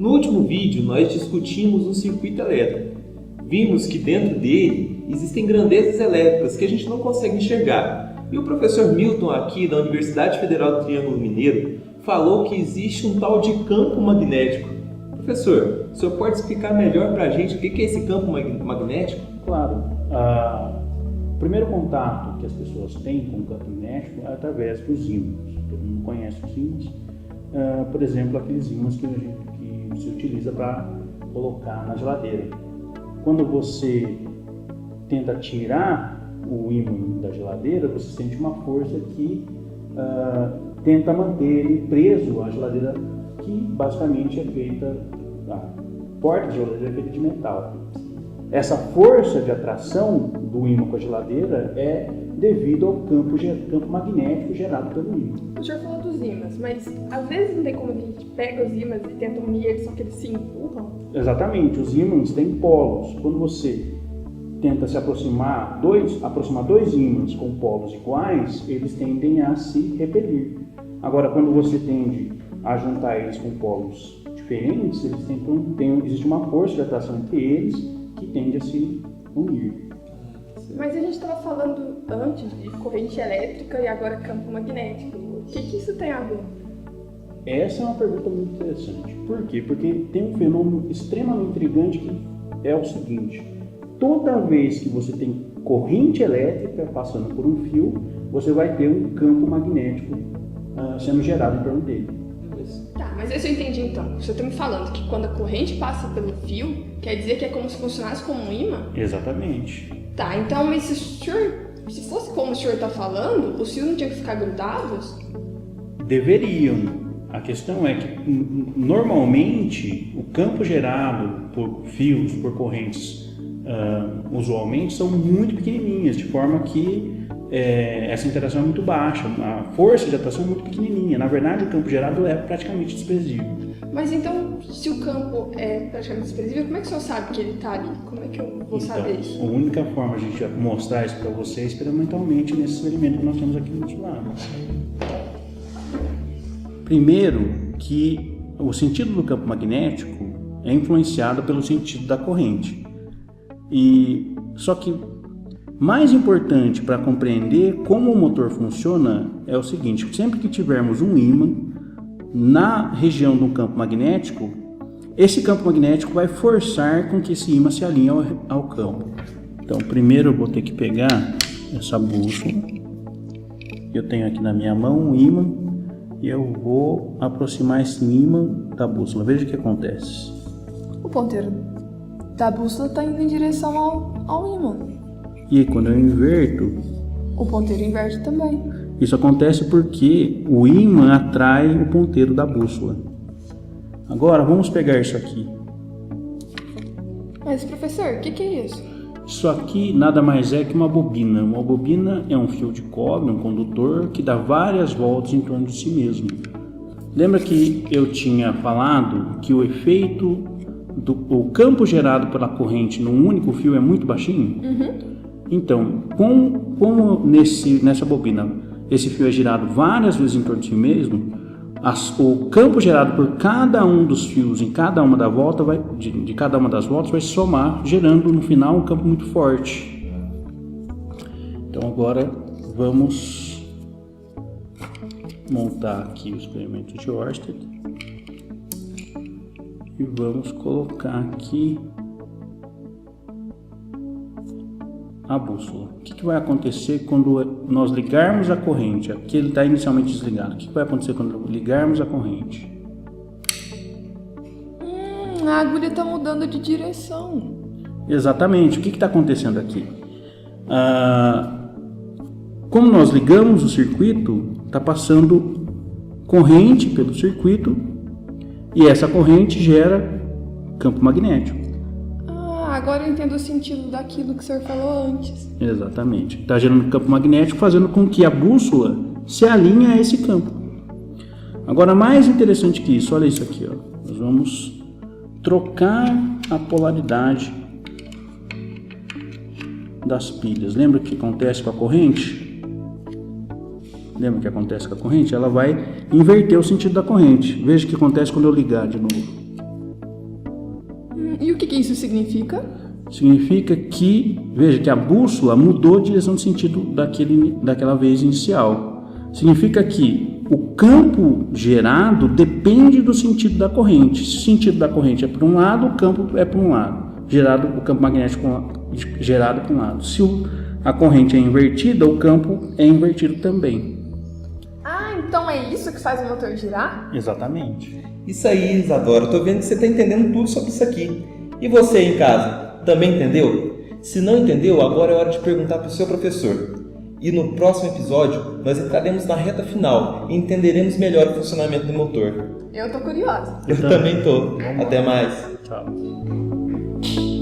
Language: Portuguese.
No último vídeo, nós discutimos um circuito elétrico. Vimos que dentro dele existem grandezas elétricas que a gente não consegue enxergar. E o professor Milton, aqui da Universidade Federal do Triângulo Mineiro, falou que existe um tal de campo magnético. Professor, o senhor pode explicar melhor para a gente o que é esse campo magnético? Claro. O primeiro contato que as pessoas têm com o campo magnético é através dos ímãs. Todo mundo conhece os ímãs. Por exemplo, aqueles ímãs que se utiliza para colocar na geladeira. Quando você tenta tirar o ímã da geladeira, você sente uma força que tenta manter ele preso à geladeira, que basicamente é feita, a porta da geladeira é feita de metal. Essa força de atração do ímã com a geladeira é devido ao campo magnético gerado pelo ímã. O senhor falou dos ímãs, mas às vezes não tem como a gente pega os ímãs e tenta unir eles, só que eles se empurram? Exatamente, os ímãs têm polos. Quando você tenta se aproximar dois ímãs com polos iguais, eles tendem a se repelir. Agora, quando você tende a juntar eles com polos diferentes, existe uma força de atração entre eles que tende a se unir. Mas a gente estava falando antes de corrente elétrica e agora campo magnético. O que isso tem a ver? Essa é uma pergunta muito interessante. Por quê? Porque tem um fenômeno extremamente intrigante que é o seguinte: toda vez que você tem corrente elétrica passando por um fio, você vai ter um campo magnético sendo gerado em torno dele. Tá, mas isso eu entendi então. Você está me falando que quando a corrente passa pelo fio, quer dizer que é como se funcionasse como um ímã? Exatamente. Tá, então, mas se fosse como o senhor está falando, os fios não tinham que ficar grudados? Deveriam. A questão é que, normalmente, o campo gerado por fios, por correntes, usualmente, são muito pequenininhas, de forma que essa interação é muito baixa, a força de atração é muito pequenininha. Na verdade, o campo gerado é praticamente desprezível. Mas então, se o campo é praticamente desprezível, como é que o senhor sabe que ele está ali? Como é que eu vou saber isso? A única forma de a gente mostrar isso para você é experimentalmente nesse experimento que nós temos aqui no nosso lado. Primeiro, que o sentido do campo magnético é influenciado pelo sentido da corrente. Só que mais importante para compreender como o motor funciona é o seguinte: sempre que tivermos um ímã na região do campo magnético, esse campo magnético vai forçar com que esse ímã se alinhe ao campo. Então, primeiro eu vou ter que pegar essa bússola. Eu tenho aqui na minha mão um ímã e eu vou aproximar esse ímã da bússola. Veja o que acontece. O ponteiro da bússola está indo em direção ao ímã. E aí, quando eu inverto, o ponteiro inverte também. Isso acontece porque o ímã atrai o ponteiro da bússola. Agora, vamos pegar isso aqui. Mas, professor, o que é isso? Isso aqui nada mais é que uma bobina. Uma bobina é um fio de cobre, um condutor, que dá várias voltas em torno de si mesmo. Lembra que eu tinha falado que o efeito o campo gerado pela corrente num único fio é muito baixinho? Uhum. Então, como nessa bobina esse fio é girado várias vezes em torno de si mesmo, o campo gerado por cada um dos fios em cada uma de cada uma das voltas vai somar, gerando no final um campo muito forte. Então agora vamos montar aqui o experimento de Ørsted e vamos colocar aqui a bússola. O que vai acontecer quando nós ligarmos a corrente? Aqui ele está inicialmente desligado. O que vai acontecer quando ligarmos a corrente? A agulha está mudando de direção. Exatamente. O que está acontecendo aqui? Como nós ligamos o circuito, está passando corrente pelo circuito e essa corrente gera campo magnético. Agora eu entendo o sentido daquilo que o senhor falou antes. Exatamente. Está gerando campo magnético, fazendo com que a bússola se alinhe a esse campo. Agora, mais interessante que isso, olha isso aqui, ó. Nós vamos trocar a polaridade das pilhas. Lembra o que acontece com a corrente? Lembra o que acontece com a corrente? Ela vai inverter o sentido da corrente. Veja o que acontece quando eu ligar de novo. E o que isso significa? Significa que, veja, que a bússola mudou a direção de sentido daquela vez inicial. Significa que o campo gerado depende do sentido da corrente. Se o sentido da corrente é para um lado, o campo é para um lado. O campo magnético gerado para um lado. Se a corrente é invertida, o campo é invertido também. Ah, então é isso que faz o motor girar? Exatamente. Isso aí, Isadora, eu tô vendo que você está entendendo tudo sobre isso aqui. E você aí em casa, também entendeu? Se não entendeu, agora é hora de perguntar para o seu professor. E no próximo episódio, nós entraremos na reta final e entenderemos melhor o funcionamento do motor. Eu tô curiosa. Eu também tô. Até mais. Tchau.